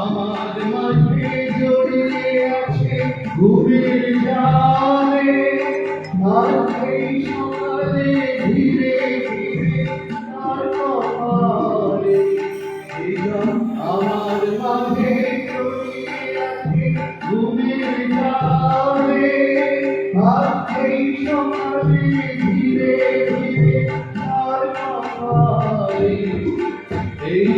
আমার মাঝে জড়িয়ে আছে ঘুমের জালে, আর এই সকালে ধীরে ধীরে তার কপালে। আমার মাঝে জড়িয়ে আছে ঘুমের জালে, আর এই সকালে ধীরে ধীরে তার কপালে। এই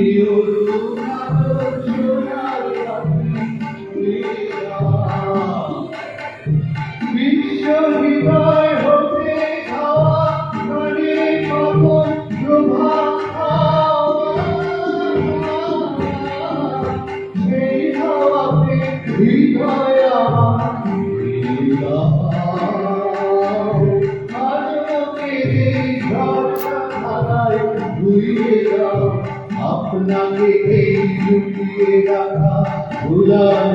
হৃদয় হতে খাওয়া মানে কখন সেই হাওয়াতে হৃদয় আপনাকে এই লুকিয়ে রাখা ভুলার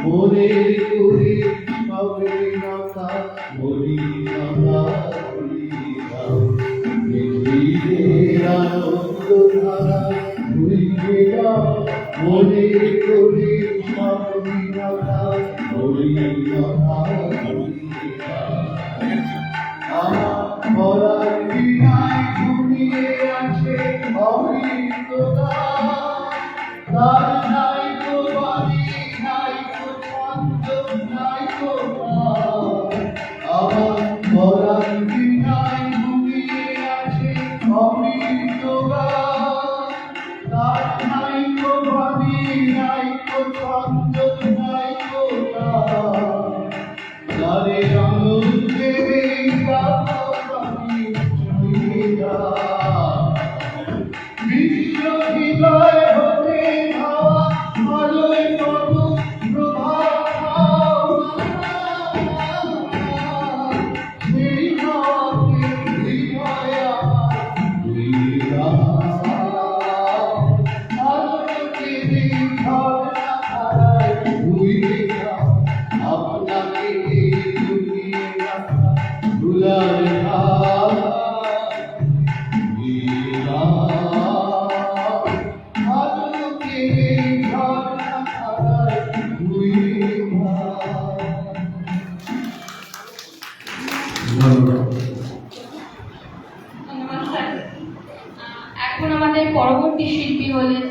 মনে করে সবে কথা বলি আনন্দ ধারা ঘুরিয়ে যাও, মনে করে সবে কথা বলি আমার বলার বিনায় ঘুমিয়ে আছে অমৃততা, তার নাই তো বাড়ি নাই তো ছন্দ নাই তো আমার বলার বিনায় ঘুমিয়ে আছে অমৃততা, তার নাই তো বাড়ি নাই তো ছন্দ নাই তো তারে আনন্দে বিশ্ব হৃদয় হতে হাওয়া আলোয় কত প্রভাব, সেই হাওয়াকে হৃদয় আলোকে ঝর্ণা ধারায় ধুয়ে যাও, আপনাকে লুকিয়ে রাখা ভুলার এখন আমাদের পরবর্তী শিল্পী হলেন